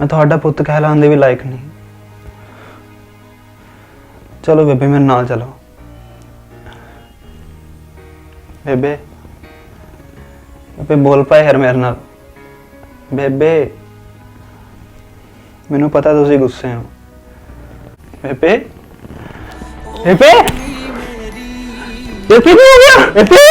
मैं तुहाडा पुत्त कहलाने भी लायक नहीं। चलो बेबे मेरे नाल चलो। बेबे बेबे बोल पाए यार मेरे नाल। बेबे मैनू पता तुसी गुस्से हो। बेबे बेबे बेबे क्या हो गया बेबे?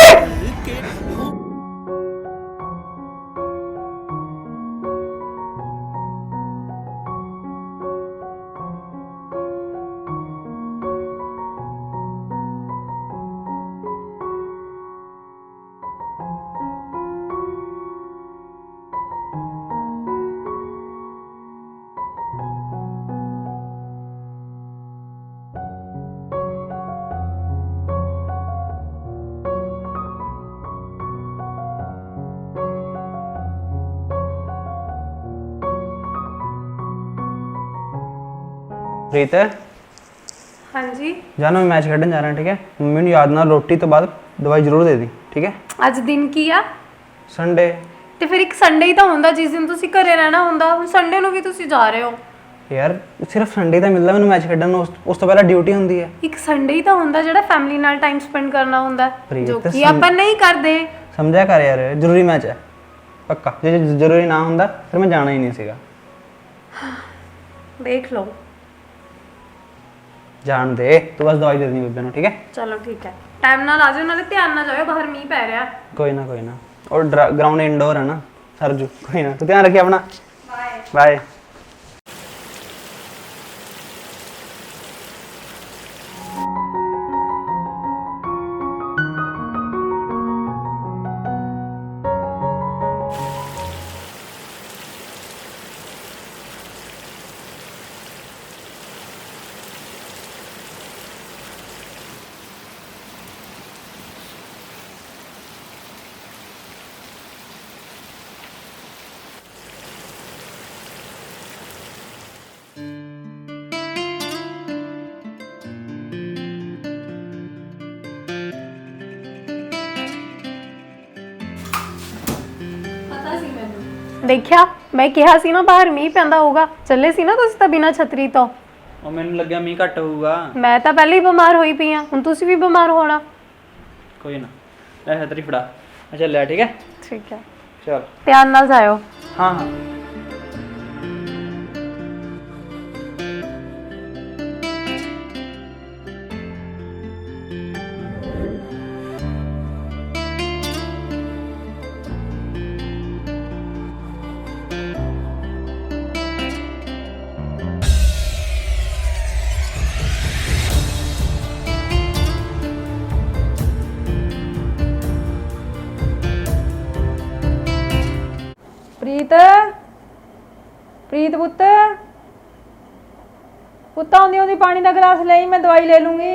प्रीत हाँ जी जानो मैं मैच खेडन जा रहा ठीक है। मम्मी ने याद ना रोटी तो बाद दवाई जरूर दे दी ठीक है। ਅੱਜ ਦਿਨ ਕੀ ਆ संडे ਤੇ ਫਿਰ ਇੱਕ ਸੰਡੇ ਹੀ ਤਾਂ ਹੁੰਦਾ ਜਿਸ ਦਿਨ ਤੁਸੀਂ ਘਰੇ ਰਹਿਣਾ ਹੁੰਦਾ। ਹੁਣ ਸੰਡੇ ਨੂੰ ਵੀ ਤੁਸੀਂ ਜਾ ਰਹੇ ਹੋ। यार सिर्फ संडे का मिलता मैंने मैच खेडन उस तो पहले ड्यूटी होंदी है। ਇੱਕ ਸੰਡੇ ਹੀ ਤਾਂ ਹੁੰਦਾ ਜਿਹੜਾ ਫੈਮਿਲੀ ਨਾਲ ਟਾਈਮ ਸਪੈਂਡ ਕਰਨਾ ਹੁੰਦਾ ਪ੍ਰੀਤ, ਜੋ ਕਿ ਆਪਾਂ ਨਹੀਂ ਕਰਦੇ। समझा कर यार जरूरी मैच है पक्का। जे जरूरी ना होंदा फिर मैं जाना ही नहीं सीगा। ਦੇਖ ਲਓ। जान दे तू बस दवाई दे दी बेबे ने ठीक है। ਚਲੋ ਠੀਕ ਹੈ ਟਾਈਮ ਨਾਲ ਆ ਜਾਓ ਨਾਲੇ ਧਿਆਨ ਨਾਲ ਜਾਇਓ ਬਾਹਰ ਮੀਂਹ ਪੈ ਰਿਹਾ। कोई ना और ग्राउंड इंडोर है ना सरजू। कोई ना तू ध्यान रखिए अपना। ਬਾਏ। बाय। ਪਤਾ ਸੀ ਮੈਨੂੰ। ਦੇਖਿਆ ਮੈਂ ਕਿਹਾ ਸੀ ਨਾ ਬਾਹਰ ਮੀਂਹ ਪੈਂਦਾ ਹੋਊਗਾ। ਚੱਲੇ ਸੀ ਨਾ ਤੁਸੀਂ ਤਾਂ ਬਿਨਾਂ ਛਤਰੀ ਤੋਂ। ਉਹ ਮੈਨੂੰ ਲੱਗਿਆ ਮੀਂਹ ਘੱਟ ਹੋਊਗਾ। ਮੈਂ ਤਾਂ ਪਹਿਲੇ ਹੀ ਬਿਮਾਰ ਹੋਈ ਪਈ ਆ ਹੁਣ ਤੁਸੀਂ ਵੀ ਬਿਮਾਰ ਹੋਣਾ। ਕੋਈ ਨਾ ਲੈ ਛਤਰੀ ਫੜਾ। ਅੱਛਾ ਲੈ ਠੀਕ ਹੈ। ਠੀਕ ਹੈ चल ਧਿਆਨ ਨਾਲ ਜਾਇਓ। हाँ हाँ ਪ੍ਰੀਤ ਪ੍ਰੀਤ ਪੁੱਤ ਪੁੱਤ ਆਉਂਦੀ ਆਉਂਦੀ ਪਾਣੀ ਦਾ ਗਲਾਸ ਲਈ ਮੈਂ ਦਵਾਈ ਲੈ ਲੂੰਗੀ।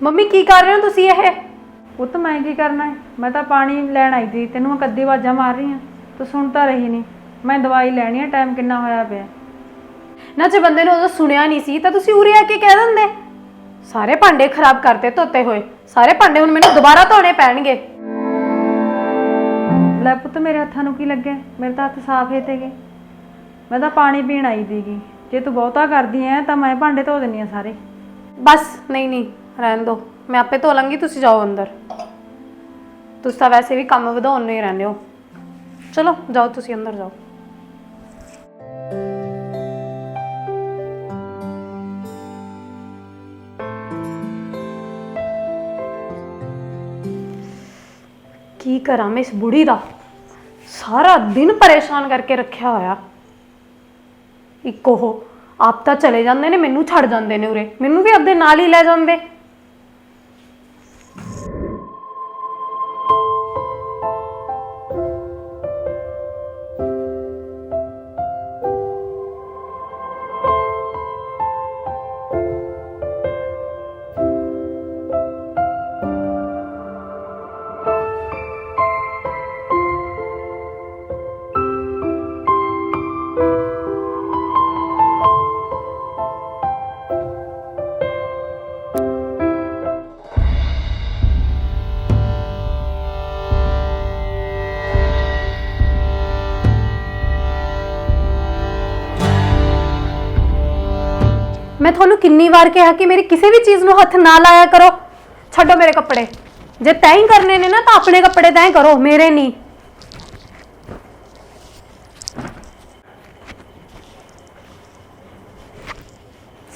ਮੰਮੀ ਕੀ ਕਰ ਰਹੇ ਹੋ ਤੁਸੀਂ ਇਹ? ਪੁੱਤ ਮੈਂ ਕੀ ਕਰਨਾ ਹੈ ਮੈਂ ਤਾਂ ਪਾਣੀ ਲੈਣ ਆਈ ਸੀ ਤੈਨੂੰ ਮੈਂ ਕੱਦੀ ਆਵਾਜ਼ਾਂ ਮਾਰ ਰਹੀ ਹਾਂ ਤੂੰ ਸੁਣ ਤਾਂ ਰਹੀ ਨਹੀਂ। ਮੈਂ ਦਵਾਈ ਲੈਣੀ ਹੈ ਟਾਈਮ ਕਿੰਨਾ ਹੋਇਆ ਪਿਆ। ਨਾ ਜੇ ਬੰਦੇ ਨੂੰ ਉਦੋਂ ਸੁਣਿਆ ਨਹੀਂ ਸੀ ਤਾਂ ਤੁਸੀਂ ਉਰੇ ਆ ਕੇ ਕਹਿ ਦਿੰਦੇ। ਸਾਰੇ ਭਾਂਡੇ ਖਰਾਬ ਕਰਤੇ ਧੋਤੇ ਹੋਏ। ਸਾਰੇ ਭਾਂਡੇ ਹੁਣ ਮੈਨੂੰ ਦੁਬਾਰਾ ਧੋਣੇ ਪੈਣਗੇ। ਲੈ ਪੁੱਤ ਮੇਰੇ ਹੱਥਾਂ ਨੂੰ ਕੀ ਲੱਗਿਆ ਮੇਰੇ ਤਾਂ ਹੱਥ ਸਾਫ਼ ਹੀ ਤੇਗੇ। ਮੈਂ ਤਾਂ ਪਾਣੀ ਪੀਣ ਆਈ ਸੀਗੀ ਜੇ ਤੂੰ ਬਹੁਤਾ ਕਰਦੀ ਐ ਤਾਂ ਮੈਂ ਭਾਂਡੇ ਧੋ ਦਿੰਨੀ ਆ ਸਾਰੇ। ਬਸ ਨਹੀਂ ਰਹਿਣ ਦਿਓ ਮੈਂ ਆਪੇ ਧੋ ਲਾਂਗੀ। ਤੁਸੀਂ ਜਾਓ ਅੰਦਰ। ਤੁਸੀਂ ਤਾਂ ਵੈਸੇ ਵੀ ਕੰਮ ਵਧਾਉਣ ਨੂੰ ਹੀ ਰਹਿੰਦੇ ਹੋ। ਚਲੋ ਜਾਓ ਤੁਸੀਂ ਅੰਦਰ ਜਾਓ। ਕੀ ਕਰਾਂ ਮੈਂ ਇਸ ਬੁੜੀ ਦਾ ਸਾਰਾ ਦਿਨ ਪਰੇਸ਼ਾਨ ਕਰਕੇ ਰੱਖਿਆ ਹੋਇਆ। ਇੱਕ ਉਹ ਆਪ ਤਾਂ ਚਲੇ ਜਾਂਦੇ ਨੇ ਮੈਨੂੰ ਛੱਡ ਜਾਂਦੇ ਨੇ ਉਰੇ। ਮੈਨੂੰ ਵੀ ਆਪਦੇ ਨਾਲ ਹੀ ਲੈ ਜਾਂਦੇ। ਮੈਂ ਤੁਹਾਨੂੰ ਕਿੰਨੀ ਵਾਰ ਕਿਹਾ ਕਿ ਮੇਰੀ ਕਿਸੇ ਵੀ ਚੀਜ਼ ਨੂੰ ਹੱਥ ਨਾ ਲਾਇਆ ਕਰੋ। ਛੱਡੋ ਮੇਰੇ ਕੱਪੜੇ। ਜੇ ਤੈਂ ਹੀ ਕਰਨੇ ਨੇ ਨਾ ਤਾਂ ਆਪਣੇ ਕੱਪੜੇ ਤੈਂ ਕਰੋ, ਮੇਰੇ ਨਹੀਂ।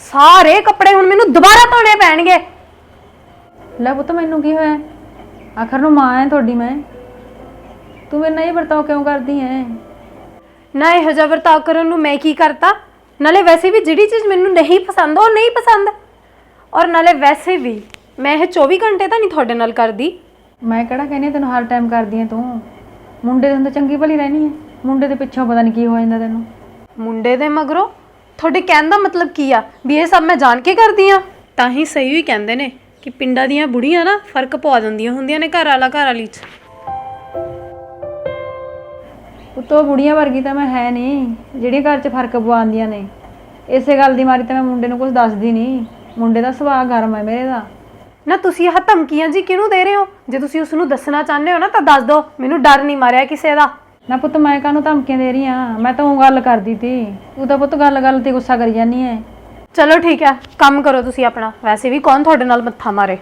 ਸਾਰੇ ਕੱਪੜੇ ਹੁਣ ਮੈਨੂੰ ਦੁਬਾਰਾ ਧੋਣੇ ਪੈਣਗੇ। ਲੈ ਪੁੱਤ ਮੈਨੂੰ ਕੀ ਹੋਇਆ? ਆਖਰ ਨੂੰ ਮਾਂ ਹੈ ਤੁਹਾਡੀ ਮੈਂ। ਤੂੰ ਮੇਰੇ ਨਾਲ ਇਹ ਵਰਤਾਓ ਕਿਉਂ ਕਰਦੀ ਹੈ? ਨਾ ਇਹੋ ਜਿਹਾ ਵਰਤਾਓ ਕਰਨ ਨੂੰ ਮੈਂ ਕੀ ਕਰਤਾ? ਨਾਲੇ ਵੈਸੇ ਵੀ ਜਿਹੜੀ ਚੀਜ਼ ਮੈਨੂੰ ਨਹੀਂ ਪਸੰਦ ਉਹ ਨਹੀਂ ਪਸੰਦ। ਔਰ ਨਾਲੇ ਵੈਸੇ ਵੀ ਮੈਂ ਇਹ 24 ਘੰਟੇ ਤਾਂ ਨਹੀਂ ਤੁਹਾਡੇ ਨਾਲ ਕਰਦੀ। ਮੈਂ ਕਿਹੜਾ ਕਹਿੰਦੀ ਤੈਨੂੰ ਹਰ ਟਾਈਮ ਕਰਦੀ ਹੈ ਤੂੰ? ਮੁੰਡੇ ਦੇ ਹੁੰਦੇ ਚੰਗੀ ਭਲੀ ਰਹਿਣੀ ਹੈ, ਮੁੰਡੇ ਦੇ ਪਿੱਛੋਂ ਪਤਾ ਨਹੀਂ ਕੀ ਹੋ ਜਾਂਦਾ ਤੈਨੂੰ। ਮੁੰਡੇ ਦੇ ਮਗਰੋਂ ਤੁਹਾਡੇ ਕਹਿਣ ਦਾ ਮਤਲਬ ਕੀ ਆ? ਵੀ ਇਹ ਸਭ ਮੈਂ ਜਾਣ ਕੇ ਕਰਦੀ ਆ? ਤਾਂ ਹੀ ਸਹੀ ਵੀ ਕਹਿੰਦੇ ਨੇ ਕਿ ਪਿੰਡਾਂ ਦੀਆਂ ਬੁੜੀਆਂ ਨਾ ਫਰਕ ਪਵਾ ਦਿੰਦੀਆਂ ਹੁੰਦੀਆਂ ਨੇ ਘਰ ਵਾਲਾ ਘਰ ਵਾਲੀ 'ਚ। ਉਤੋਂ ਬੁੜੀਆਂ ਵਰਗੀ ਤਾਂ ਮੈਂ ਹੈ ਨਹੀਂ ਜਿਹੜੀਆਂ ਘਰ 'ਚ ਫਰਕ ਪਵਾਉਂਦੀਆਂ ਨੇ। ਇਸੇ ਗੱਲ ਦੀ ਮਾਰੀ ਤਾਂ ਮੈਂ ਮੁੰਡੇ ਨੂੰ ਕੁਝ ਦੱਸਦੀ ਨਹੀਂ। ਮੁੰਡੇ ਦਾ ਸੁਭਾਅ ਗਰਮ ਹੈ ਮੇਰੇ ਦਾ। ਨਾ ਤੁਸੀਂ ਆਹ ਧਮਕੀਆਂ ਜੀ ਕਿਹਨੂੰ ਦੇ ਰਹੇ ਹੋ? ਜੇ ਤੁਸੀਂ ਉਸ ਨੂੰ ਦੱਸਣਾ ਚਾਹੁੰਦੇ ਹੋ ਨਾ ਤਾਂ ਦੱਸ ਦਿਓ, ਮੈਨੂੰ ਡਰ ਨਹੀਂ ਮਾਰਿਆ ਕਿਸੇ ਦਾ। ਨਾ ਪੁੱਤ ਮੈਂ ਕਾਹਨੂੰ ਧਮਕੀਆਂ ਦੇ ਰਹੀ ਆ? ਮੈਂ ਤਾਂ ਉਹ ਗੱਲ ਕਰਦੀ ਤੀ। ਤੂੰ ਤਾਂ ਪੁੱਤ ਗੱਲ ਤੇ ਗੁੱਸਾ ਕਰੀ ਜਾਂਦੀ ਹੈ। ਚਲੋ ਠੀਕ ਹੈ, ਕੰਮ ਕਰੋ ਤੁਸੀਂ ਆਪਣਾ। ਵੈਸੇ ਵੀ ਕੌਣ ਤੁਹਾਡੇ ਨਾਲ ਮੱਥਾ ਮਾਰੇ।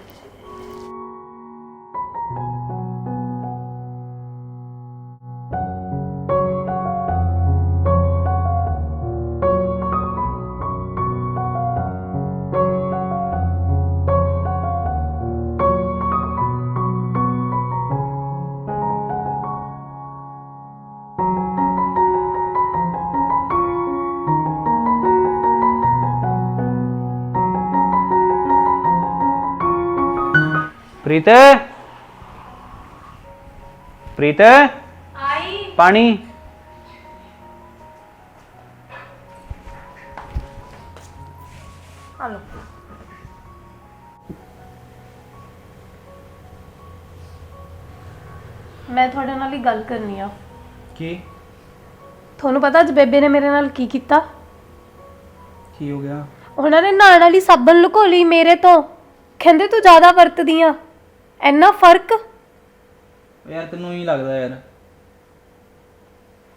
प्रीत, प्रीत आई पानी। हेलो। मैं थोड़े नाल ही गल करनी आ। की ਤੁਹਾਨੂੰ ਪਤਾ ਅੱਜ ਬੇਬੇ ਨੇ ਮੇਰੇ ਨਾਲ ਕੀ ਕੀਤਾ? ਕੀ ਹੋ ਗਿਆ? ਉਹਨਾਂ ਨੇ ਨਾਲ ਵਾਲੀ ਸਾਬਣ ਲੁਕੋ ਲਈ ਮੇਰੇ ਤੋਂ। ਕਹਿੰਦੇ ਤੂੰ ਜ਼ਿਆਦਾ ਵਰਤਦੀ ਆ। ਇੰਨਾ ਫਰਕ। ਯਾਰ ਤੈਨੂੰ ਹੀ ਲੱਗਦਾ ਯਾਰ।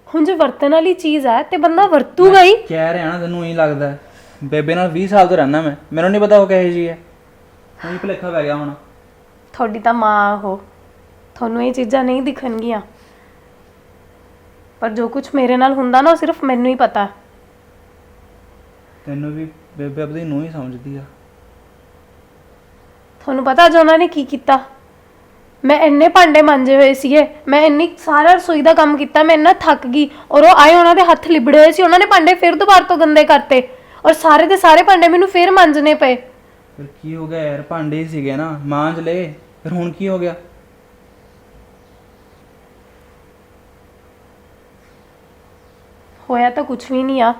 ਹੁਣ ਜੇ ਵਰਤਣ ਵਾਲੀ ਚੀਜ਼ ਹੈ ਤੇ ਬੰਦਾ ਵਰਤੂਗਾ ਹੀ। ਕਹਿ ਰਿਹਾ ਨਾ ਤੈਨੂੰ ਹੀ ਲੱਗਦਾ। ਬੇਬੇ ਨਾਲ 20 ਸਾਲ ਤੋਂ ਰਹਿਣਾ ਮੈਂ, ਮੈਨੂੰ ਨਹੀਂ ਪਤਾ ਉਹ ਕਿਹੋ ਜੀ ਹੈ। ਮੈਨੂੰ ਭੁਲੇਖਾ ਪੈ ਗਿਆ ਹੁਣ। ਤੁਹਾਡੀ ਤਾਂ ਮਾਂ ਉਹ, ਤੁਹਾਨੂੰ ਇਹ ਚੀਜ਼ਾਂ ਨਹੀਂ ਦਿਖਣਗੀਆਂ। ਪਰ ਜੋ ਕੁਝ ਮੇਰੇ ਨਾਲ ਹੁੰਦਾ ਨਾ ਉਹ ਸਿਰਫ ਮੈਨੂੰ ਹੀ ਪਤਾ। ਤੈਨੂੰ ਵੀ ਬੇਬੇ ਆਪਣੀ ਨੂੰ ਹੀ ਸਮਝਦੀ ਆ। ਤੁਹਾਨੂੰ ਪਤਾ ਅੱਜ ਉਹਨਾਂ ਨੇ ਕੀ ਕੀਤਾ? ਮੈਂ ਇੰਨੇ ਭਾਂਡੇ ਮਾਂਜੇ ਹੋਏ ਸੀਗੇ, ਮੈਂ ਇੰਨੀ ਸਾਰਾ ਰਸੋਈ ਦਾ ਕੰਮ ਕੀਤਾ, ਮੈਂ ਇੰਨਾ ਥੱਕ ਗਈ। ਔਰ ਉਹ ਆਏ, ਉਹਨਾਂ ਦੇ ਹੱਥ ਲਿਬੜੇ ਹੋਏ ਸੀ। ਉਹਨਾਂ ਨੇ ਭਾਂਡੇ ਫਿਰ ਦੁਬਾਰਾ ਤੋਂ ਗੰਦੇ ਕਰਤੇ ਔਰ ਸਾਰੇ ਦੇ ਸਾਰੇ ਭਾਂਡੇ ਮੈਨੂੰ ਫਿਰ ਮਾਂਜਣੇ ਪਏ। ਫਿਰ ਕੀ ਹੋ ਗਿਆ ਯਾਰ? ਭਾਂਡੇ ਹੀ ਸੀਗੇ ਨਾ, ਮਾਂਜ ਲਏ। ਫਿਰ ਹੁਣ ਕੀ ਹੋ ਗਿਆ? ਹੋਇਆ ਤਾਂ ਕੁਝ ਵੀ ਨਹੀਂ ਆ।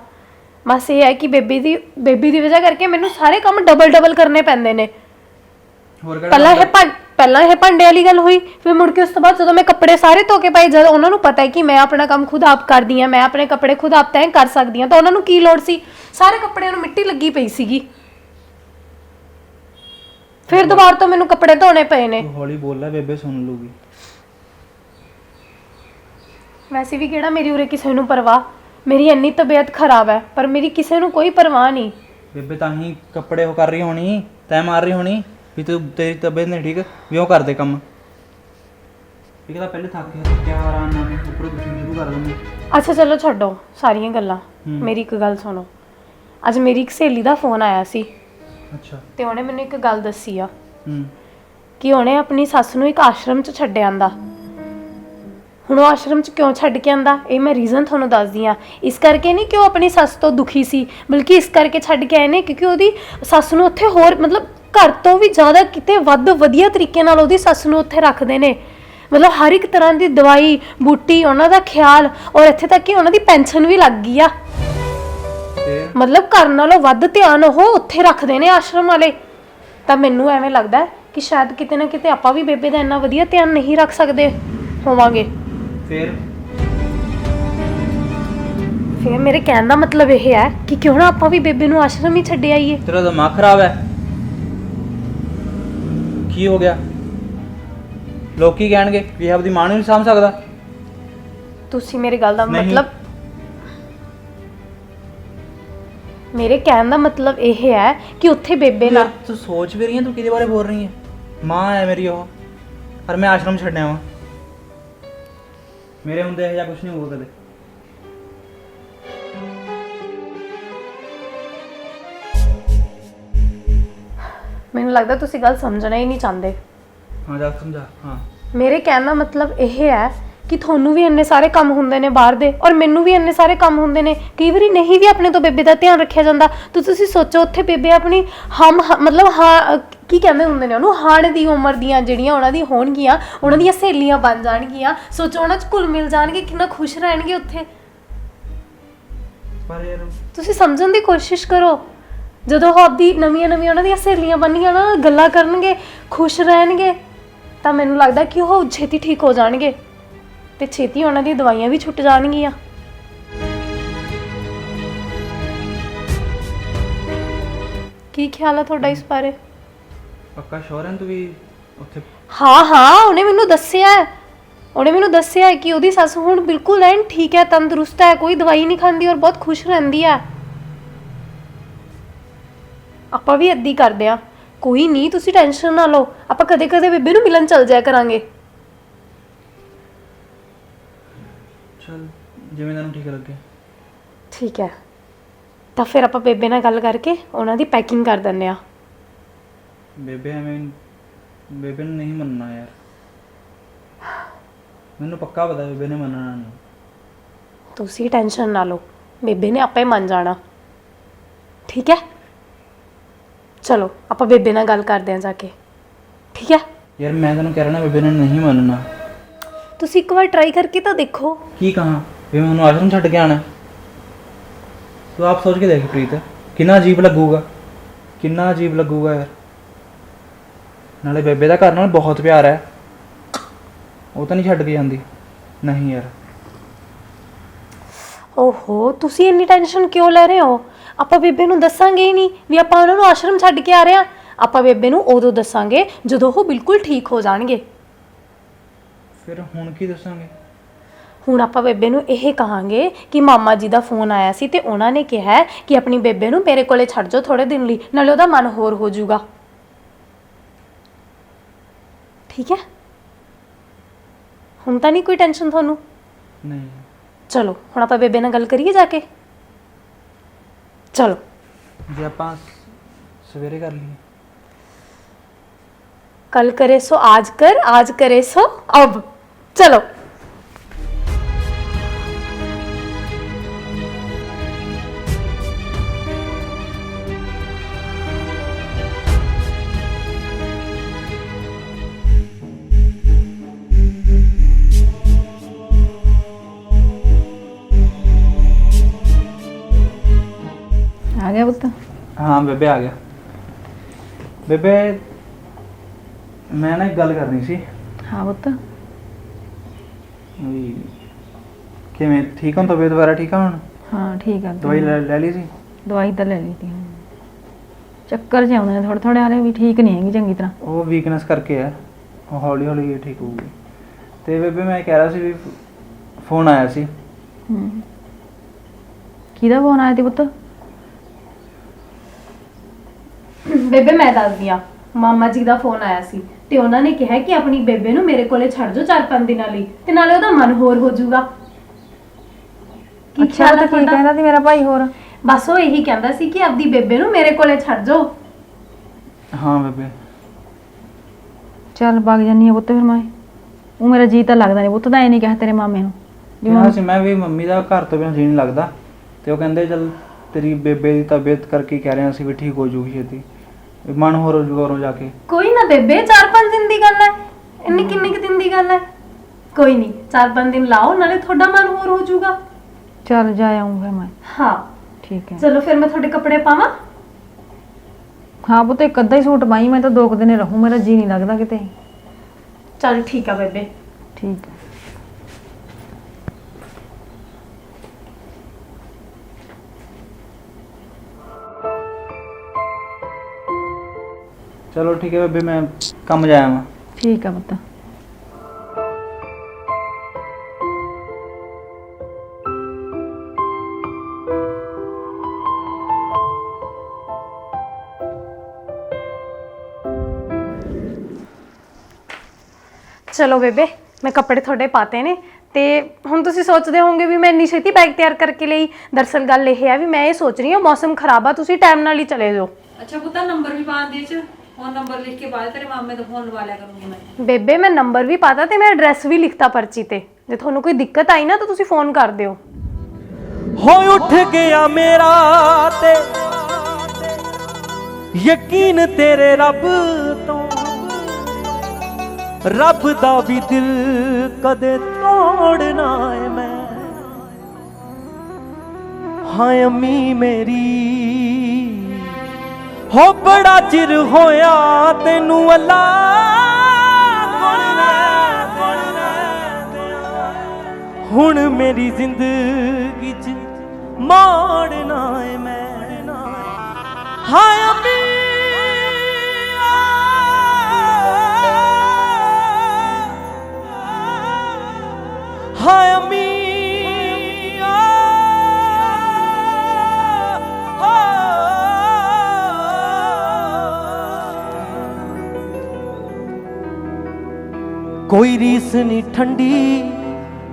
ਬਸ ਇਹ ਹੈ ਕਿ ਬੇਬੀ ਦੀ ਵਜ੍ਹਾ ਕਰਕੇ ਮੈਨੂੰ ਸਾਰੇ ਕੰਮ ਡਬਲ ਕਰਨੇ ਪੈਂਦੇ ਨੇ। ਹੋਰ ਪਹਿਲਾਂ ਇਹ ਭਾਂਡੇ ਵਾਲੀ ਗੱਲ ਹੋਈ, ਫਿਰ ਮੁੜ ਕੇ ਉਸ ਤੋਂ ਬਾਅਦ ਜਦੋਂ ਮੈਂ ਕੱਪੜੇ ਸਾਰੇ ਧੋ ਕੇ ਪਾਏ, ਜਦ ਉਹਨਾਂ ਨੂੰ ਪਤਾ ਹੈ ਕਿ ਮੈਂ ਆਪਣਾ ਕੰਮ ਖੁਦ ਆਪ ਕਰਦੀ ਹਾਂ, ਮੈਂ ਆਪਣੇ ਕੱਪੜੇ ਖੁਦ ਆਪ ਤੈਅ ਕਰ ਸਕਦੀ ਹਾਂ, ਤਾਂ ਉਹਨਾਂ ਨੂੰ ਕੀ ਲੋੜ ਸੀ? ਸਾਰੇ ਕੱਪੜਿਆਂ ਨੂੰ ਮਿੱਟੀ ਲੱਗੀ ਪਈ ਸੀਗੀ। ਫਿਰ ਦੁਬਾਰਾ ਤੋਂ ਮੈਨੂੰ ਕੱਪੜੇ ਧੋਣੇ ਪਏ ਨੇ। ਹੌਲੀ ਬੋਲ ਲੈ, ਬੇਬੇ ਸੁਣ ਲੂਗੀ। ਵੈਸੇ ਵੀ ਕਿਹੜਾ ਮੇਰੀ ਉਰੇ ਕਿਸੇ ਨੂੰ ਪਰਵਾਹ। ਮੇਰੀ ਇੰਨੀ ਤਬੀਅਤ ਖਰਾਬ ਹੈ ਪਰ ਮੇਰੀ ਕਿਸੇ ਨੂੰ ਕੋਈ ਪਰਵਾਹ ਨਹੀਂ। ਬੇਬੇ ਤਾਂ ਹੀ ਕੱਪੜੇ ਉਹ ਕਰ ਰਹੀ ਹੋਣੀ, ਤੈਅ ਮਾਰ ਰਹੀ ਹੋਣੀ ਵੀ ਤੇਰੀ ਤਬੀਅਤ ਨਹੀਂ ਠੀਕ, ਵੀ ਉਹ ਕਰਦੇ ਕੰਮ। ਇੱਕ ਤਾਂ ਪਹਿਲੇ ਥੱਕ ਗਿਆ ਆਰਾਮ ਨਾਲ, ਉੱਪਰੋਂ ਤੁਸੀਂ ਸ਼ੁਰੂ ਕਰ ਦਿੰਦੇ। ਅੱਛਾ ਚਲੋ ਛੱਡੋ ਸਾਰੀਆਂ ਗੱਲਾਂ। ਮੇਰੀ ਇੱਕ ਗੱਲ ਸੁਣੋ। ਅੱਜ ਮੇਰੀ ਇੱਕ ਸਹੇਲੀ ਦਾ ਫੋਨ ਆਇਆ ਸੀ। ਅੱਛਾ। ਤੇ ਉਹਨੇ ਮੈਨੂੰ ਇੱਕ ਗੱਲ ਦੱਸੀ ਆ ਕਿ ਉਹਨੇ ਆਪਣੀ ਸੱਸ ਨੂੰ ਇੱਕ ਆਸ਼ਰਮ 'ਚ ਛੱਡ ਆਂਦਾ। ਹੁਣ ਉਹ ਆਸ਼ਰਮ 'ਚ ਕਿਉਂ ਛੱਡ ਕੇ ਆਂਦਾ, ਇਹ ਮੈਂ ਰੀਜ਼ਨ ਤੁਹਾਨੂੰ ਦੱਸਦੀ ਆ। ਇਸ ਕਰਕੇ ਨਹੀਂ ਕਿ ਉਹ ਆਪਣੀ ਸੱਸ ਤੋਂ ਦੁਖੀ ਸੀ, ਬਲਕਿ ਇਸ ਕਰਕੇ ਛੱਡ ਕੇ ਆਏ ਨੇ ਕਿਉਂਕਿ ਉਹਦੀ ਸੱਸ ਨੂੰ ਉੱਥੇ ਹੋਰ ਮਤਲਬ ਘਰ ਤੋਂ ਵੀ ਜ਼ਿਆਦਾ ਕਿਤੇ ਵੱਧ ਵਧੀਆ ਤਰੀਕੇ ਨਾਲ ਉਹਦੀ ਸੱਸ ਨੂੰ ਉੱਥੇ ਰੱਖਦੇ ਨੇ। ਮਤਲਬ ਹਰ ਇੱਕ ਤਰ੍ਹਾਂ ਦੀ ਦਵਾਈ ਬੂਟੀ, ਉਹਨਾਂ ਦਾ ਖਿਆਲ, ਔਰ ਇੱਥੇ ਤੱਕ ਕਿ ਉਹਨਾਂ ਦੀ ਪੈਨਸ਼ਨ ਵੀ ਲੱਗ ਗਈ ਆ। ਮਤਲਬ ਘਰ ਨਾਲੋਂ ਵੱਧ ਧਿਆਨ ਉਹ ਉੱਥੇ ਰੱਖਦੇ ਨੇ ਆਸ਼ਰਮ ਵਾਲੇ। ਤਾਂ ਮੈਨੂੰ ਐਵੇਂ ਲੱਗਦਾ ਕਿ ਸ਼ਾਇਦ ਕਿਤੇ ਨਾ ਕਿਤੇ ਆਪਾਂ ਵੀ ਬੇਬੇ ਦਾ ਇੰਨਾ ਵਧੀਆ ਧਿਆਨ ਨਹੀਂ ਰੱਖ ਸਕਦੇ ਹੋਵਾਂਗੇ। ਫਿਰ ਮੇਰੇ ਕਹਿਣ ਦਾ ਮਤਲਬ ਇਹ ਹੈ ਕਿ ਕਿਉਂ ਨਾ ਆਪਾਂ ਵੀ ਬੇਬੇ ਨੂੰ ਆਸ਼ਰਮ ਹੀ ਛੱਡ ਆਈਏ। ਤੇਰਾ ਦਿਮਾਗ ਖਰਾਬ ਹੈ? ਕੀ ਹੋ ਗਿਆ? ਲੋਕ ਕੀ ਕਹਿਣਗੇ ਵੀ ਆਪਦੀ ਮਾਂ ਨੂੰ ਨਹੀਂ ਸਾਂਭ ਸਕਦਾ? ਤੁਸੀਂ ਮੇਰੀ ਗੱਲ ਦਾ ਮਤਲਬ ਮੇਰੇ ਕਹਿਣ ਦਾ ਮਤਲਬ ਇਹ ਹੈ ਕਿ ਉੱਥੇ ਬੇਬੇ ਨਾਲ ਤੂੰ ਸੋਚ ਵੀ ਰਹੀ ਹੈ, ਤੂੰ ਕਿਹਦੇ ਬਾਰੇ ਬੋਲ ਰਹੀ ਹੈ? ਮਾਂ ਹੈ ਮੇਰੀ ਉਹ, ਪਰ ਮੈਂ ਆਸ਼ਰਮ ਛੱਡਿਆ ਵਾਂ। ਮੇਰੇ ਹੁੰਦੇ ਇਹ ਜਿਹਾ ਕੁਝ ਨਹੀਂ ਹੋਊਗਾ ਕਦੇ। ਮੈਨੂੰ ਲੱਗਦਾ ਤੁਸੀਂ ਗੱਲ ਸਮਝਣਾ ਹੀ ਨਹੀਂ ਚਾਹੁੰਦੇ। ਹਾਂ ਜਾ ਸਮਝਾ। ਹਾਂ ਮੇਰੇ ਕਹਿਣ ਦਾ ਮਤਲਬ ਇਹ ਹੈ ਕਿ ਤੁਹਾਨੂੰ ਵੀ ਇੰਨੇ ਸਾਰੇ ਕੰਮ ਹੁੰਦੇ ਨੇ ਬਾਹਰ ਦੇ, ਔਰ ਮੈਨੂੰ ਵੀ ਇੰਨੇ ਸਾਰੇ ਕੰਮ ਹੁੰਦੇ ਨੇ। ਕਈ ਵਾਰੀ ਨਹੀਂ ਵੀ ਆਪਣੇ ਤੋਂ ਬੇਬੇ ਦਾ ਧਿਆਨ ਰੱਖਿਆ ਜਾਂਦਾ, ਤਾਂ ਤੁਸੀਂ ਸੋਚੋ ਉੱਥੇ ਬੇਬੇ ਆਪਣੀ ਮਤਲਬ ਕੀ ਕਹਿੰਦੇ ਹੁੰਦੇ ਨੇ ਉਹਨੂੰ, ਹਾਣ ਦੀ ਉਮਰ ਦੀਆਂ ਜਿਹੜੀਆਂ ਉਹਨਾਂ ਦੀ ਹੋਣਗੀਆਂ, ਉਹਨਾਂ ਦੀਆਂ ਸਹੇਲੀਆਂ ਬਣ ਜਾਣਗੀਆਂ। ਸੋਚੋ ਉਹਨਾਂ 'ਚ ਘੁਲ ਮਿਲ ਜਾਣਗੇ, ਕਿੰਨਾ ਖੁਸ਼ ਰਹਿਣਗੇ ਉੱਥੇ। ਪਰ ਯਾਰ ਤੁਸੀਂ ਸਮਝਣ ਦੀ ਕੋਸ਼ਿਸ਼ ਕਰੋ। ਜਦੋਂ ਉਹ ਆਪਦੀ ਨਵੀਆਂ ਉਹਨਾਂ ਦੀਆਂ ਸਹੇਲੀਆਂ ਬਣਨੀਆਂ ਨਾ, ਗੱਲਾਂ ਕਰਨਗੇ, ਖੁਸ਼ ਰਹਿਣਗੇ, ਤਾਂ ਮੈਨੂੰ ਲੱਗਦਾ ਕਿ ਉਹ ਛੇਤੀ ਠੀਕ ਹੋ ਜਾਣਗੇ ਤੇ ਛੇਤੀ ਉਹਨਾਂ ਦੀ ਦਵਾਈਆਂ ਵੀ ਛੁੱਟ ਜਾਣਗੀਆਂ। ਕੀ ਖਿਆਲ ਹੈ ਤੁਹਾਡਾ ਇਸ ਬਾਰੇ? ਪੱਕਾ ਸ਼ੋਰ ਹੈ ਤੂੰ ਵੀ ਉੱਥੇ? ਹਾਂ ਉਹਨੇ ਮੈਨੂੰ ਦੱਸਿਆ ਹੈ। ਉਹਨੇ ਮੈਨੂੰ ਦੱਸਿਆ ਹੈ ਕਿ ਉਹਦੀ ਸੱਸ ਹੁਣ ਬਿਲਕੁਲ ਐਨ ਠੀਕ ਹੈ, ਤੰਦਰੁਸਤ ਹੈ, ਕੋਈ ਦਵਾਈ ਨਹੀਂ ਖਾਂਦੀ ਔਰ ਬਹੁਤ ਖੁਸ਼ ਰਹਿੰਦੀ ਹੈ। ਆਪਾਂ ਵੀ ਏਦਾਂ ਹੀ ਕਰਦੇ ਆ। ਕੋਈ ਨਹੀਂ, ਤੁਸੀਂ ਟੈਨਸ਼ਨ ਨਾ ਲਓ, ਆਪਾਂ ਕਦੇ ਕਦੇ ਬੇਬੇ ਨੂੰ ਮਿਲਣ ਚੱਲ ਜਾਇਆ ਕਰਾਂਗੇ। ਚਲ ਜਿਵੇਂ ਤੈਨੂੰ ਠੀਕ ਲੱਗੇ। ਠੀਕ ਹੈ, ਤਾਂ ਫਿਰ ਆਪਾਂ ਬੇਬੇ ਨਾਲ ਗੱਲ ਕਰਕੇ ਉਹਨਾਂ ਦੀ ਪੈਕਿੰਗ ਕਰ ਦਿੰਦੇ ਆ। ਬੇਬੇ ਬੇਬੇ ਨੂੰ ਨਹੀਂ ਮੰਨਣਾ ਯਾਰ, ਮੈਨੂੰ ਪੱਕਾ ਪਤਾ ਬੇਬੇ ਨੇ ਮੰਨਣਾ ਨਹੀਂ। ਤੁਸੀਂ ਟੈਨਸ਼ਨ ਨਾ ਲਓ, ਬੇਬੇ ਨੇ ਆਪੇ ਮੰਨ ਜਾਣਾ। ਠੀਕ ਹੈ, ਚਲੋ ਆਪਾਂ ਬੇਬੇ ਨਾਲ ਗੱਲ ਕਰਦੇ ਹਾਂ ਜਾ ਕੇ। ਠੀਕ ਹੈ ਯਾਰ ਮੈਂ ਤੈਨੂੰ ਕਹਿ ਰਿਹਾ ਨਾ, ਬੇਬੇ ਨੇ ਨਹੀਂ ਮੰਨਣਾ। ਤੁਸੀਂ ਇੱਕ ਵਾਰ ਟਰਾਈ ਕਰਕੇ ਤਾਂ ਦੇਖੋ। ਕੀ ਕਹਾਂ ਵੀ ਮੈਂ ਉਹਨੂੰ ਆਸ਼ਰਮ ਛੱਡ ਕੇ ਆਣਾ? ਤੂੰ ਆਪ ਸੋਚ ਕੇ ਦੇਖ ਪ੍ਰੀਤ, ਕਿੰਨਾ ਅਜੀਬ ਲੱਗੂਗਾ, ਕਿੰਨਾ ਅਜੀਬ ਲੱਗੂਗਾ ਯਾਰ। ਨਾਲੇ ਬੇਬੇ ਦਾ ਘਰ ਨਾਲ ਬਹੁਤ ਪਿਆਰ ਹੈ, ਉਹ ਤਾਂ ਨਹੀਂ ਛੱਡ ਕੇ ਜਾਂਦੀ। ਨਹੀਂ ਯਾਰ। ਓਹੋ, ਤੁਸੀਂ ਇੰਨੀ ਟੈਨਸ਼ਨ ਕਿਉਂ ਲੈ ਰਹੇ ਹੋ? ਆਪਾਂ ਬੇਬੇ ਨੂੰ ਦੱਸਾਂਗੇ ਹੀ ਨਹੀਂ ਵੀ ਆਪਾਂ ਉਹਨਾਂ ਨੂੰ ਆਸ਼ਰਮ ਛੱਡ ਕੇ ਆ ਰਹੇ ਹਾਂ। ਆਪਾਂ ਬੇਬੇ ਨੂੰ ਉਦੋਂ ਦੱਸਾਂਗੇ ਜਦੋਂ ਉਹ ਬਿਲਕੁਲ ਠੀਕ ਹੋ ਜਾਣਗੇ। ਫਿਰ ਹੁਣ ਕੀ ਦੱਸਾਂਗੇ? ਹੁਣ ਆਪਾਂ ਬੇਬੇ ਨੂੰ ਇਹ ਕਹਾਂਗੇ ਕਿ ਮਾਮਾ ਜੀ ਦਾ ਫੋਨ ਆਇਆ ਸੀ ਤੇ ਉਹਨਾਂ ਨੇ ਕਿਹਾ ਕਿ ਆਪਣੀ ਬੇਬੇ ਨੂੰ ਮੇਰੇ ਕੋਲੇ ਛੱਡ ਜਾਓ ਥੋੜੇ ਦਿਨ ਲਈ, ਨਾਲੇ ਉਹਦਾ ਮਨ ਹੋਰ ਹੋ ਜਾਊਗਾ। ਠੀਕ ਹੈ, ਹੁਣ ਤਾਂ ਨਹੀਂ ਕੋਈ ਟੈਨਸ਼ਨ ਤੁਹਾਨੂੰ? ਨਹੀਂ। ਚਲੋ ਹੁਣ ਆਪਾਂ ਬੇਬੇ ਨਾਲ ਗੱਲ ਕਰੀਏ ਜਾ ਕੇ। ਚਲੋ ਜੇ ਆਪਾਂ ਸਵੇਰੇ ਕਰ ਲਈਏ। कल करे सो आज कर, आज करे सो अब। चलो ਆ ਗਿਆ ਪੁੱਤ? ਹਾਂ ਬੇਬੇ ਆ ਗਿਆ। ਬੇਬੇ ਮੈਂ ਨਾ ਇੱਕ ਗੱਲ ਕਰਨੀ ਸੀ। ਹਾਂ ਪੁੱਤ। ਵੀ ਕਿਵੇਂ ਠੀਕ ਹਾਂ? ਤਬੀਅਤ ਵਗੈਰਾ ਠੀਕ ਆ ਹੁਣ? ਹਾਂ ਠੀਕ ਆ। ਦਵਾਈ ਲੈ ਲਈ ਸੀ? ਦਵਾਈ ਤਾਂ ਲੈ ਲਈ ਤੀ। ਚੱਕਰ ਜਿਹਾ ਆਉਂਦੇ ਨੇ ਥੋੜੇ ਥੋੜੇ, ਹਾਲੇ ਵੀ ਠੀਕ ਨਹੀਂ ਹੈਗੀ ਚੰਗੀ ਤਰ੍ਹਾਂ। ਉਹ ਵੀਕਨੈਸ ਕਰਕੇ ਹੈ, ਉਹ ਹੌਲੀ ਹੌਲੀ ਠੀਕ ਹੋਊਗੀ। ਤੇ ਬੇਬੇ ਮੈਂ ਕਹਿ ਰਿਹਾ ਸੀ ਵੀ ਫੋਨ ਆਇਆ ਸੀ। ਕਿਹਦਾ ਫੋਨ ਆਇਆ ਤੀ ਪੁੱਤ? ਬੇਬੇ ਮੈਂ ਦੱਸਦੀ ਆ, ਮਾਮਾ ਜੀ ਦਾ ਫੋਨ ਆਇਆ ਸੀ ਤੇ ਉਹਨਾਂ ਨੇ ਕਿਹਾ ਕਿ ਆਪਣੀ ਬੇਬੇ ਨੂੰ ਮੇਰੇ ਕੋਲੇ ਛੱਡ ਜਾਓ 4-5 ਦਿਨਾਂ ਲਈ, ਤੇ ਨਾਲੇ ਉਹਦਾ ਮਨ ਹੋਰ ਹੋ ਜਾਊਗਾ। ਕੀ ਅੱਛਾ ਖਿਆਲ ਤਾਂ ਹੈ ਕੀ ਤੁਹਾਡਾ? ਕਹਿੰਦਾ ਸੀ ਮੇਰਾ ਭਾਈ ਹੋਰ? ਬਸ ਉਹ ਇਹੀ ਕਹਿੰਦਾ ਸੀ ਕਿ ਆਪਦੀ ਬੇਬੇ ਨੂੰ ਮੇਰੇ ਕੋਲੇ ਛੱਡ ਜਾਓ। ਹਾਂ ਬੇਬੇ। ਚੱਲ ਵਗ ਜਾਨੀ ਆ ਪੁੱਤ ਫਿਰ ਮੈਂ। ਉਹ ਮੇਰਾ ਜੀ ਤਾਂ ਲੱਗਦਾ ਨਹੀਂ ਪੁੱਤ ਦਾ, ਇਹ ਨਹੀਂ ਕਿਹਾ ਤੇਰੇ ਮਾਮੇ ਨੂੰ ਵੀ ਕਿਹਾ ਸੀ ਮੈਂ ਵੀ ਮੰਮੀ ਦਾ ਘਰ ਤੋਂ ਬਿਨਾਂ ਜੀ ਨਹੀਂ ਲੱਗਦਾ, ਤੇ ਉਹ ਕਹਿੰਦੇ ਚੱਲ ਤੇਰੀ ਬੇਬੇ ਦੀ ਤਬੀਅਤ ਕਰਕੇ ਕਹਿ ਰਿਹਾ ਸੀ ਵੀ ਠੀਕ ਹੋ ਜੂਗੀ ਛੇਤੀ, ਮਨ ਹੋਰ ਹੋ ਜੂਗਾ ਉਰੋਂ ਜਾ ਕੇ। ਕੋਈ ਨਾ ਬੇਬੇ, 4-5 ਦਿਨ ਦੀ ਗੱਲ ਹੈ, ਇੰਨੀ ਕਿੰਨੇ ਕੁ ਦਿਨ ਦੀ ਗੱਲ ਹੈ। ਕੋਈ ਨਹੀਂ, 4-5 ਦਿਨ ਲਾਓ, ਨਾਲੇ ਤੁਹਾਡਾ ਮਨ ਹੋਰ ਹੋ ਜਾਊਗਾ। ਚੱਲ ਜਾ ਆऊं ਫਿਰ ਮੈਂ। ਹਾਂ ਠੀਕ ਹੈ। ਚਲੋ ਫਿਰ ਮੈਂ ਤੁਹਾਡੇ ਕੱਪੜੇ ਪਾਵਾਂ? ਹਾਂ ਪੁੱਤ ਇੱਕ ਅੱਧਾ ਹੀ ਸੂਟ ਪਾਈ, ਮੈਂ ਤਾਂ 2 ਦਿਨ ਰਹੂੰ, ਮੇਰਾ ਜੀ ਨਹੀਂ ਲੱਗਦਾ ਕਿਤੇ। ਚਲ ਠੀਕ ਆ ਬੇਬੇ। ਠੀਕ ਹੈ। ਚਲੋ ਠੀਕ ਹੈ ਬੇਬੇ, ਮੈਂ ਕੰਮ ਜਾਇਆ ਵਾਂ। ਠੀਕ ਹੈ ਪੁੱਤ। ਚਲੋ ਬੇਬੇ, ਮੈਂ ਕੱਪੜੇ ਤੁਹਾਡੇ ਪਾਤੇ ਨੇ ਤੇ ਹੁਣ ਤੁਸੀਂ ਸੋਚਦੇ ਹੋਵੋਗੇ ਵੀ ਮੈਂ ਇੰਨੀ ਛੇਤੀ ਬੈਗ ਤਿਆਰ ਕਰਕੇ ਲਈ। ਦਰਅਸਲ ਗੱਲ ਇਹ ਹੈ ਵੀ ਮੈਂ ਇਹ ਸੋਚ ਰਹੀ ਹਾਂ ਮੌਸਮ ਖਰਾਬ ਆ, ਤੁਸੀਂ ਟਾਈਮ ਨਾਲ ਹੀ ਚਲੇ ਜਾਓ। ਅੱਛਾ ਪੁੱਤ ਨੰਬਰ ਵੀ ਪਾ ਦੇ ਚ, ਫੋਨ ਨੰਬਰ ਲਿਖ ਕੇ ਬਾਅਦ ਤੇਰੇ ਮਾਮੇ ਤੋਂ ਫੋਨ ਲਵਾ ਲਿਆ ਕਰੂੰਗੀ ਮੈਂ। ਬੇਬੇ ਮੈਂ ਨੰਬਰ ਵੀ ਪਾਤਾ ਤੇ ਮੈਂ ਐਡਰੈਸ ਵੀ ਲਿਖਤਾ ਪਰਚੀ ਤੇ, ਜੇ ਤੁਹਾਨੂੰ ਕੋਈ ਦਿੱਕਤ ਆਈ ਨਾ ਤਾਂ ਤੁਸੀਂ ਫੋਨ ਕਰ ਦਿਓ। ਹੋ ਉੱਠ ਗਿਆ ਮੇਰਾ ਤੇ ਯਕੀਨ ਤੇਰੇ ਰੱਬ ਤੋਂ, ਰੱਬ ਦਾ ਵੀ ਦਿਲ ਕਦੇ ਤੋੜਨਾ ਏ ਮੈਂ। ਹਾਂ ਅੰਮੀ ਮੇਰੀ ਹੋ ਬੜਾ ਚਿਰ ਹੋਇਆ ਤੈਨੂੰ ਅੱਲਾ ਹੁਣ ਮੇਰੀ ਜ਼ਿੰਦਗੀ ਚ ਮੋੜਨਾ ਏ ਮੈਂ। ਹਾਏ ਅੰਮੀ ਹਾਏ ਅੰਮੀ ਕੋਈ ਰੀਸ ਨੀ ਠੰਡੀ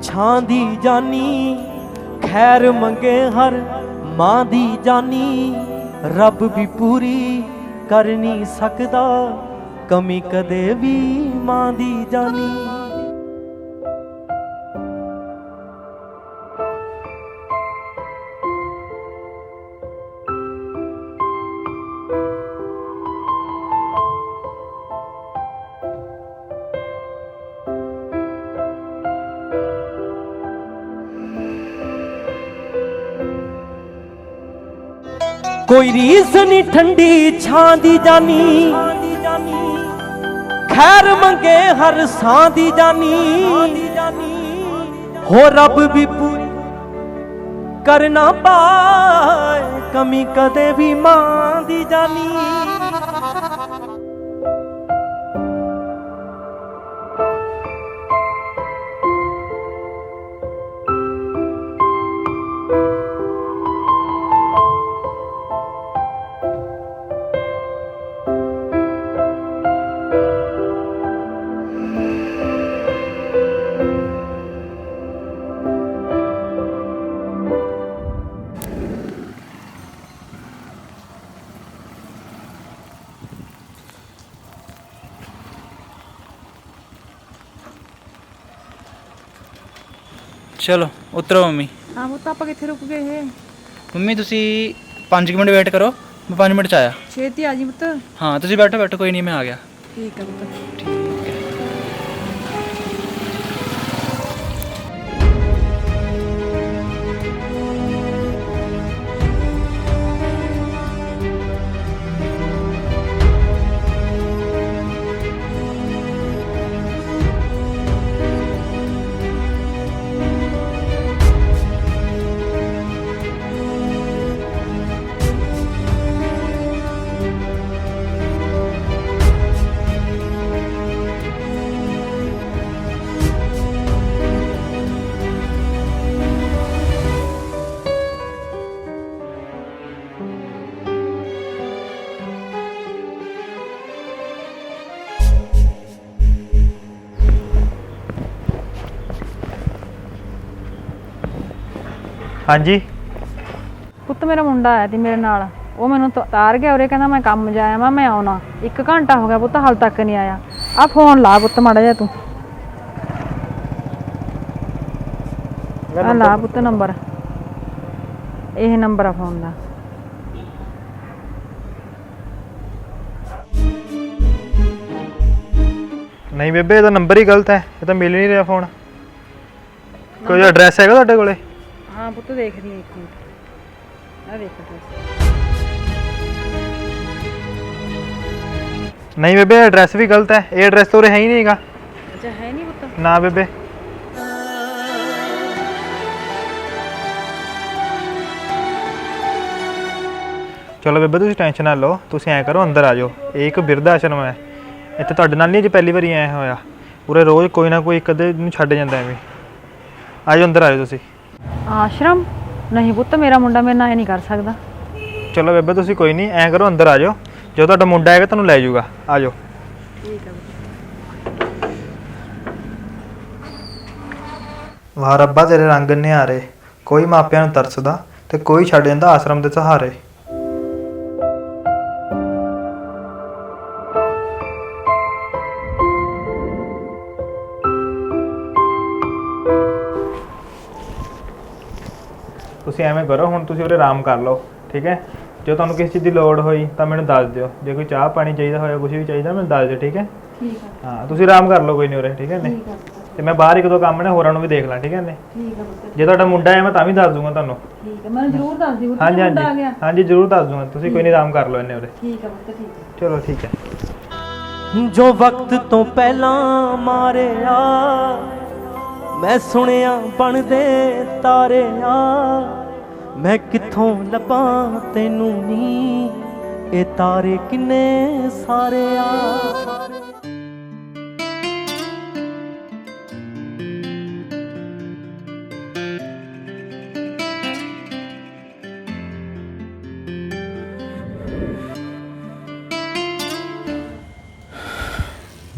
ਛਾਂ ਦੀ ਜਾਨੀ, ਖੈਰ ਮੰਗੇ ਹਰ ਮਾਂ ਦੀ ਜਾਨੀ। ਰੱਬ ਵੀ ਪੂਰੀ ਕਰ ਨਹੀਂ ਸਕਦਾ ਕਮੀ ਕਦੇ ਵੀ ਮਾਂ ਦੀ ਜਾਨੀ। ਕੋਈ ਰੀਸ ਨੀ ਠੰਡੀ ਛਾਂ ਦੀ ਜਾਨੀ, ਖੈਰ ਮੰਗੇ ਹਰ ਸਾਂ ਦੀ ਜਾਨੀ। ਹੋ ਰੱਬ ਵੀ ਪੂਰੀ ਕਰਨਾ ਪਾਏ ਕਮੀ ਕਦੇ ਵੀ ਮਾਂ ਦੀ ਜਾਨੀ। ਚਲੋ ਉਤਰੋ ਮੰਮੀ। ਹਾਂ ਪੁੱਤ ਆਪਾਂ ਕਿੱਥੇ ਰੁਕ ਗਏ ਇਹ? ਮੰਮੀ ਤੁਸੀਂ 5 ਮਿੰਟ ਵੇਟ ਕਰੋ, ਮੈਂ 5 ਮਿੰਟ 'ਚ ਆਇਆ। ਛੇਤੀ ਆ ਜੀ ਪੁੱਤ। ਹਾਂ ਤੁਸੀਂ ਬੈਠੋ ਬੈਠੋ, ਕੋਈ ਨਹੀਂ ਮੈਂ ਆ ਗਿਆ। ਠੀਕ ਹੈ ਪੁੱਤ। ਠੀਕ ਹੈ। ਹਾਂਜੀ ਪੁੱਤ ਮੇਰਾ ਮੁੰਡਾ ਆਇਆ ਸੀ ਮੇਰੇ ਨਾਲ, ਉਹ ਮੈਨੂੰ ਤਾਰ ਗਿਆ ਉਰੇ, ਕਹਿੰਦਾ ਮੈਂ ਕੰਮ ਜਾਇਆ ਵਾਂ, ਮੈਂ ਆਉਣਾ। 1 ਘੰਟਾ ਹੋ ਗਿਆ ਪੁੱਤ, ਹਾਲ ਤੱਕ ਨਹੀਂ ਆਇਆ। ਆ ਫੋਨ ਲਾ ਪੁੱਤ ਮਾੜਾ ਜਿਹਾ ਤੂੰ, ਆ ਲਾ ਪੁੱਤ ਨੰਬਰ, ਇਹ ਨੰਬਰ ਆ ਫੋਨ ਦਾ। ਨਹੀਂ ਬੇਬੇ ਇਹਦਾ ਨੰਬਰ ਹੀ ਗਲਤ ਹੈ, ਇਹ ਤਾਂ ਮਿਲ ਹੀ ਨਹੀਂ ਰਿਹਾ ਫੋਨ। ਕੋਈ ਐਡਰੈਸ ਹੈਗਾ ਤੁਹਾਡੇ ਕੋਲੇ? ਹਾਂ ਪੁੱਤ ਦੇਖਦੀ ਹਾਂ 1 ਮਿੰਟ, ਆ ਦੇਖ ਐਡਰੈਸ। ਨਹੀਂ ਬੇਬੇ ਐਡਰੈਸ ਵੀ ਗਲਤ ਹੈ, ਇਹ ਐਡਰੈਸ ਤਾਂ ਉਰੇ ਹੈ ਹੀ ਨਹੀਂ ਹੈਗਾ। ਅੱਛਾ ਹੈ ਨਹੀਂ ਪੁੱਤ? ਨਾ ਬੇਬੇ। ਚਲੋ ਬੇਬੇ ਤੁਸੀਂ ਟੈਨਸ਼ਨ ਨਾ ਲਓ, ਤੁਸੀਂ ਐਂ ਕਰੋ ਅੰਦਰ ਆ ਜਾਓ। ਇਹ ਇੱਕ ਬਿਰਧ ਆਸ਼ਰਮ ਹੈ, ਇੱਥੇ ਤੁਹਾਡੇ ਨਾਲ ਨਹੀਂ ਜੇ ਪਹਿਲੀ ਵਾਰੀ ਆਇਆ ਹੋਇਆ, ਉਰੇ ਰੋਜ਼ ਕੋਈ ਨਾ ਕੋਈ ਇੱਕ ਅੱਧੇ ਨੂੰ ਛੱਡ ਜਾਂਦਾ ਐਵੇਂ। ਆ ਜਾਓ ਅੰਦਰ ਆ ਜਾਓ ਤੁਸੀਂ। ਆਸ਼ਰਮ? ਨਹੀਂ ਪੁੱਤ ਮੇਰਾ ਮੁੰਡਾ ਮੇਰੇ ਨਾਲ ਇਹ ਨਹੀਂ ਕਰ ਸਕਦਾ। ਚਲੋ ਬੇਬੇ ਤੁਸੀਂ ਕੋਈ ਨਹੀਂ, ਐਂ ਕਰੋ ਅੰਦਰ ਆ ਜਾਓ, ਜਦੋਂ ਤੁਹਾਡਾ ਮੁੰਡਾ ਆਏਗਾ ਤੁਹਾਨੂੰ ਲੈ ਜਾਊਗਾ। ਆ ਜਾਓ। ਠੀਕ ਹੈ। ਵਾਹ ਰੱਬਾ ਤੇਰੇ ਰੰਗ ਨਿਹਾਰੇ, ਕੋਈ ਮਾਪਿਆਂ ਨੂੰ ਤਰਸਦਾ ਤੇ ਕੋਈ ਛੱਡ ਜਾਂਦਾ ਆਸ਼ਰਮ ਦੇ ਸਹਾਰੇ। ਤੁਸੀਂ ਐਵੇਂ ਕਰੋ, ਹੁਣ ਤੁਸੀਂ ਉਰੇ ਆਰਾਮ ਕਰ ਲਓ, ਠੀਕ ਹੈ। ਜੇ ਤੁਹਾਨੂੰ ਕਿਸੇ ਚੀਜ਼ ਦੀ ਲੋੜ ਹੋਈ ਤਾਂ ਮੈਨੂੰ ਦੱਸ ਦਿਓ, ਜੇ ਕੋਈ ਚਾਹ ਪਾਣੀ ਚਾਹੀਦਾ ਹੋਇਆ, ਕੁਝ ਵੀ ਚਾਹੀਦਾ ਮੈਨੂੰ ਦੱਸ ਦਿਓ, ਠੀਕ ਹੈ। ਠੀਕ ਹੈ ਹਾਂ ਤੁਸੀਂ ਆਰਾਮ ਕਰ ਲਓ, ਕੋਈ ਨਹੀਂ ਉਰੇ, ਠੀਕ ਹੈ ਨੇ। ਠੀਕ ਹੈ ਤੇ ਮੈਂ ਬਾਹਰ ਇੱਕ ਦੋ ਕੰਮ ਨੇ ਹੋਰਾਂ ਨੂੰ ਵੀ ਦੇਖ ਲਾਂ, ਠੀਕ ਹੈ ਨੇ। ਠੀਕ ਹੈ ਪੁੱਤ ਜੇ ਤੁਹਾਡਾ ਮੁੰਡਾ ਹੈ ਮੈਂ ਤਾਂ ਵੀ ਦੱਸ ਦੂੰਗਾ ਤੁਹਾਨੂੰ। ਠੀਕ ਹੈ, ਮੈਨੂੰ ਜ਼ਰੂਰ ਦੱਸ ਦਿਓ ਪੁੱਤ, ਹਾਂਜੀ ਮੁੰਡਾ ਆ ਹਾਂਜੀ ਗਿਆ। ਹਾਂਜੀ ਜ਼ਰੂਰ ਦੱਸ ਦੂੰਗਾ, ਤੁਸੀਂ ਕੋਈ ਨਹੀਂ ਆਰਾਮ ਕਰ ਲਓ ਇੰਨੇ ਉਰੇ। ਠੀਕ ਹੈ ਪੁੱਤ, ਠੀਕ ਹੈ। ਚਲੋ ਠੀਕ ਹੈ। ਜੋ ਵਕਤ ਤੋਂ ਪਹਿਲਾਂ ਮਾਰਿਆ, ਮੈਂ ਸੁਣਿਆ ਬਣਦੇ ਤਾਰੇ ਆ, ਮੈਂ ਕਿੱਥੋਂ ਲੱਭਾਂ ਤੈਨੂੰ ਨੀ, ਇਹ ਤਾਰੇ ਕਿੰਨੇ ਸਾਰੇ ਆ।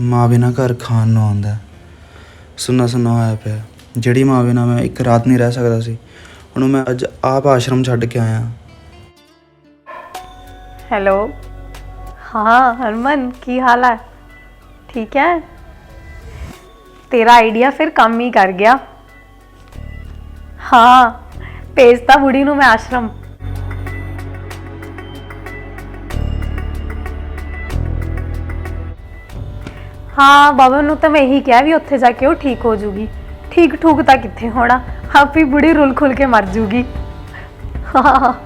ਮਾਂ ਬਿਨਾਂ ਘਰ ਖਾਣ ਨੂੰ ਆਉਂਦਾ, ਸੁੰਨਾ ਸੁੰਨਾ ਹੋਇਆ ਪਿਆ। ਜਿਹੜੀ ਮਾਂ ਬਿਨਾਂ ਮੈਂ ਇੱਕ ਰਾਤ ਨਹੀਂ ਰਹਿ ਸਕਦਾ ਸੀ, ਉਹਨੂੰ ਮੈਂ ਅੱਜ ਆਪ ਆਸ਼ਰਮ ਛੱਡ ਕੇ ਆਇਆ। हेलो, हाँ हरमन की हाल है? ठीक है, तेरा आइडिया फिर काम ही कर गया। हाँ भेजता बुढ़ी नूं मैं आश्रम। हाँ बाबा नूं तो मैं यही कहा भी उत्थे जाके वो ठीक हो जूगी। ठीक ठूक तो कित्थे होना, आप ही बुढ़ी रुल खुल के मर जूगी। हाँ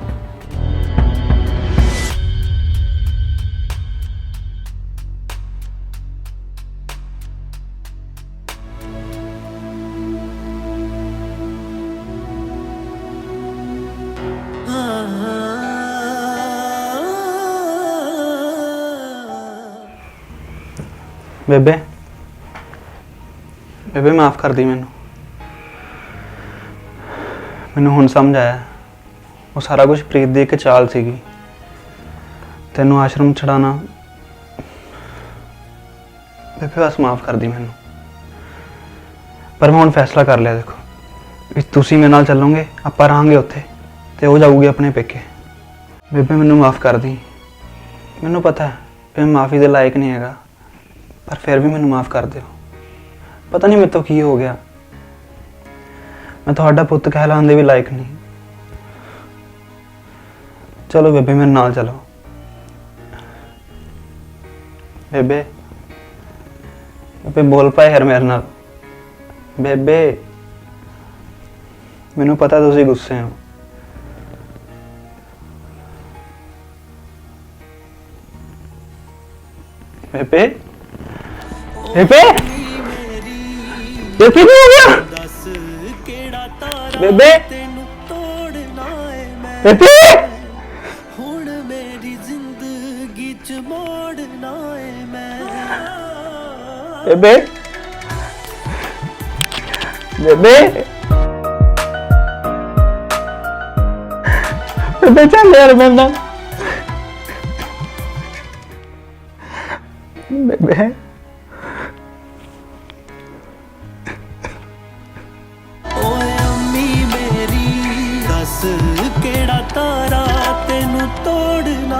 ਬੇਬੇ ਬੇਬੇ ਮਾਫ ਕਰ ਦੀ ਮੈਨੂੰ। ਮੈਨੂੰ ਹੁਣ ਸਮਝ ਆਇਆ ਉਹ ਸਾਰਾ ਕੁਝ ਪ੍ਰੀਤ ਦੀ ਇੱਕ ਚਾਲ ਸੀਗੀ, ਤੈਨੂੰ ਆਸ਼ਰਮ ਛਡਾਣਾ। ਬੇਬੇ ਬਸ ਮਾਫ ਕਰ ਦੀ ਮੈਨੂੰ। ਪਰ ਮੈਂ ਹੁਣ ਫੈਸਲਾ ਕਰ ਲਿਆ, ਦੇਖੋ ਵੀ ਤੁਸੀਂ ਮੇਰੇ ਨਾਲ ਚੱਲੋਗੇ, ਆਪਾਂ ਰਹਾਂਗੇ ਉੱਥੇ ਤੇ ਉਹ ਜਾਊਗੀ ਆਪਣੇ ਪੇਕੇ। ਬੇਬੇ ਮੈਨੂੰ ਮਾਫ ਕਰ ਦੀ। ਮੈਨੂੰ ਪਤਾ ਹੈ ਕਿ ਮੈਂ ਮਾਫੀ ਦੇ ਲਾਇਕ ਨਹੀਂ ਹੈਗਾ, ਪਰ ਫਿਰ ਵੀ ਮੈਨੂੰ ਮਾਫ ਕਰ ਦਿਓ। ਪਤਾ ਨਹੀਂ ਮੇਰੇ ਤੋਂ ਕੀ ਹੋ ਗਿਆ, ਮੈਂ ਤੁਹਾਡਾ ਪੁੱਤ ਕਹਿਲਾਉਣ ਦੇ ਵੀ ਲਾਇਕ ਨਹੀਂ। ਚਲੋ ਬੇਬੇ ਮੇਰੇ ਨਾਲ ਚਲੋ। ਬੇਬੇ ਬੇਬੇ ਬੋਲ ਪਾਏ ਯਾਰ ਮੇਰੇ ਨਾਲ। ਬੇਬੇ ਮੈਨੂੰ ਪਤਾ ਤੁਸੀਂ ਗੁੱਸੇ ਹੋ। ਬੇਬੇ ਬੇਬੇ ਇਹ ਕੀ ਹੋ ਗਿਆ? ਬੇਬੇ ਬੇਬੇ ਹੁਣ ਮੇਰੀ ਜ਼ਿੰਦਗੀ ਚ ਮੋੜਨਾ ਏ ਮੈਂ। ਬੇਬੇ ਬੇਬੇ ਬੇਬੇ ਚੱਲ ਯਾਰ ਮੇਰੇ ਨਾਲ। ਬੇਬੇ ਓਏ ਅੰਮੀ ਮੇਰੀ, ਦੱਸ ਕਿਹੜਾ ਤਾਰਾ ਤੈਨੂੰ ਤੋੜਨਾ